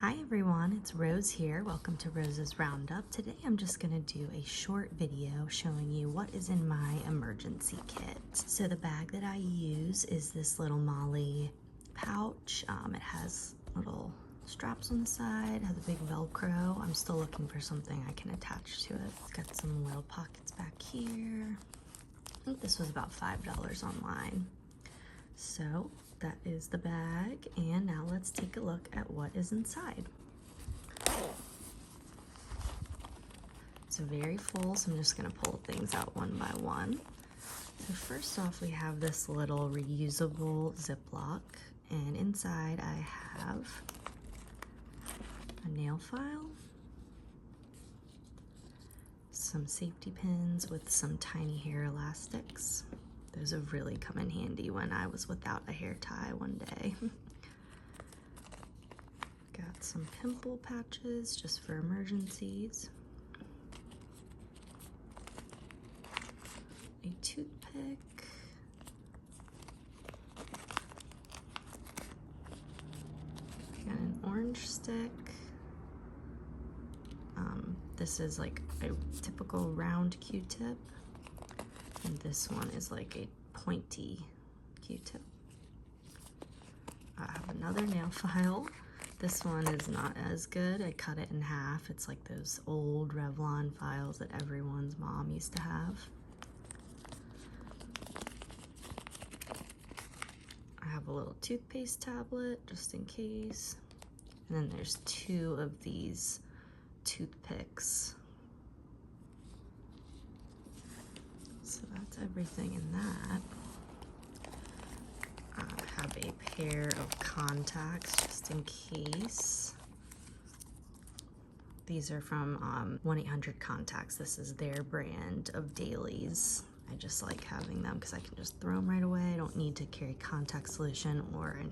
Hi everyone, it's Rose here. Welcome to Rose's Roundup. Today I'm just going to do a short video showing you what is in my emergency kit. So the bag that I use is this little MOLLE pouch. It has little straps on the side, has a big Velcro. I'm still looking for something I can attach to it. It's got some little pockets back here. I think this was about $5 online. So that is the bag, and now let's take a look at what is inside. It's very full, so I'm just going to pull things out one by one. So first off, we have this little reusable Ziploc, and inside I have a nail file, some safety pins with some tiny hair elastics. Those have really come in handy when I was without a hair tie one day. Got some pimple patches just for emergencies. A toothpick. Got an orange stick. This is like a typical round Q-tip. And this one is like a pointy Q-tip. I have another nail file. This one is not as good. I cut it in half. It's like those old Revlon files that everyone's mom used to have. I have a little toothpaste tablet just in case. And then there's 2 of these toothpicks. So that's everything in that. I have a pair of contacts just in case. These are from 1-800-CONTACTS. This is their brand of dailies. I just like having them because I can just throw them right away. I don't need to carry contact solution or a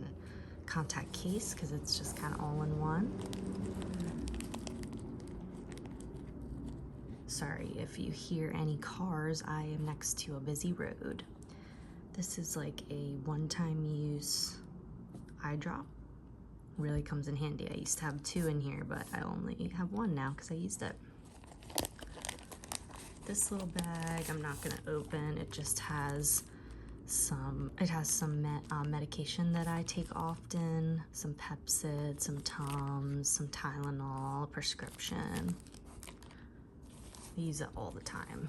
contact case because it's just kind of all in one. Sorry if you hear any cars, I am next to a busy road. This is like a one-time use eye drop. Really comes in handy. I used to have 2 in here, but I only have 1 now because I used it. This little bag I'm not gonna open. It just has some medication that I take often, some Pepsid, some Tums, some Tylenol, prescription. I use it all the time.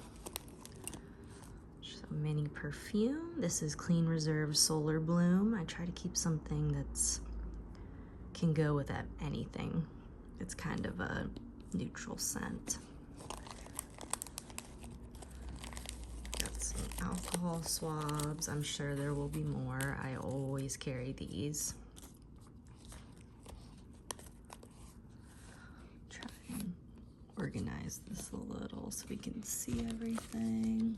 So mini perfume. This is Clean Reserve Solar Bloom. I try to keep something that's can go with anything. It's kind of a neutral scent. Got some alcohol swabs. I'm sure there will be more. I always carry these. Organize this a little so we can see everything.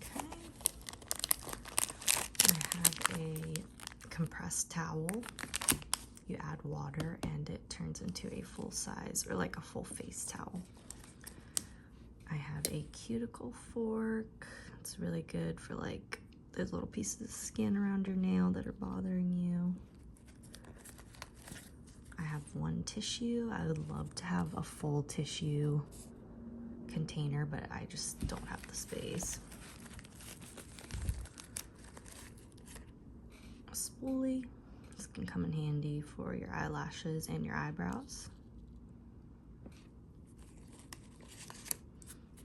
Okay. I have a compressed towel. You add water and it turns into a full size or like a full face towel. I have a cuticle fork. It's really good for like those little pieces of skin around your nail that are bothering you. I have 1 tissue. I would love to have a full tissue container, but I just don't have the space. A spoolie. This can come in handy for your eyelashes and your eyebrows.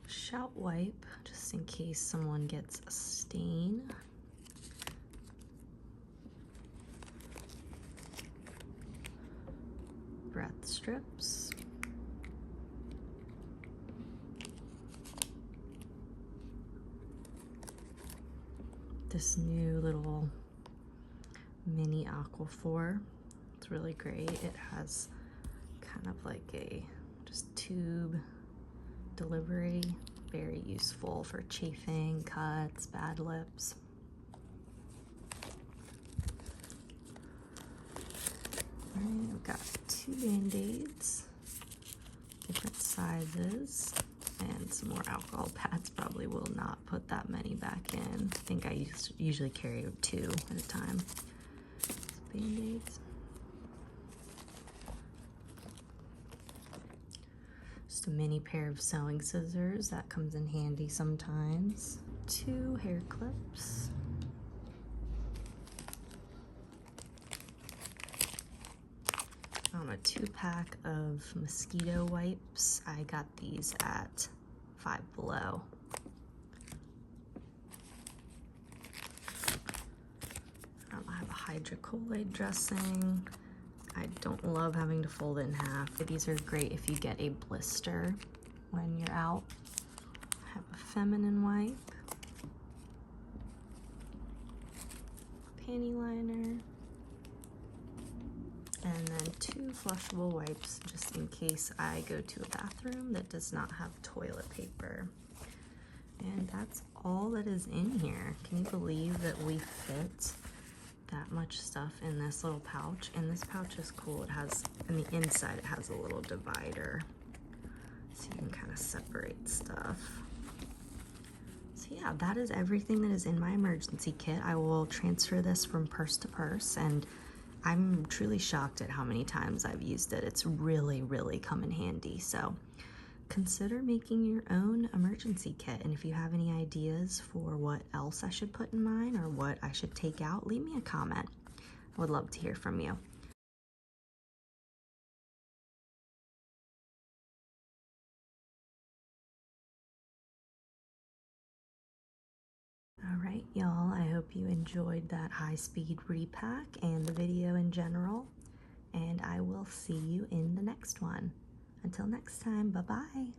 Shout wipe, just in case someone gets a stain. Breath strips. This new little mini Aquaphor. It's really great. It has kind of like a just tube delivery very useful for chafing, cuts, bad lips. Alright, I've got 2 Band-Aids, different sizes, and some more alcohol pads. Probably will not put that many back in. I think I usually carry 2 at a time. Band-Aids. Just a mini pair of sewing scissors, that comes in handy sometimes. 2 hair clips. A 2-pack of mosquito wipes. I got these at Five Below. I have a hydrocolloid dressing. I don't love having to fold it in half, but these are great if you get a blister when you're out. I have a feminine wipe, panty liner, and then 2 flushable wipes just in case I go to a bathroom that does not have toilet paper. And that's all that is in here. Can you believe that we fit that much stuff in this little pouch? And this pouch is cool. It has, on the inside, it has a little divider, so you can kind of separate stuff. So yeah, that is everything that is in my emergency kit. I will transfer this from purse to purse, and I'm truly shocked at how many times I've used it. It's really, really come in handy. So consider making your own emergency kit. And if you have any ideas for what else I should put in mine or what I should take out, leave me a comment. I would love to hear from you. All right, y'all, I hope you enjoyed that high-speed repack and the video in general, and I will see you in the next one. Until next time, bye-bye.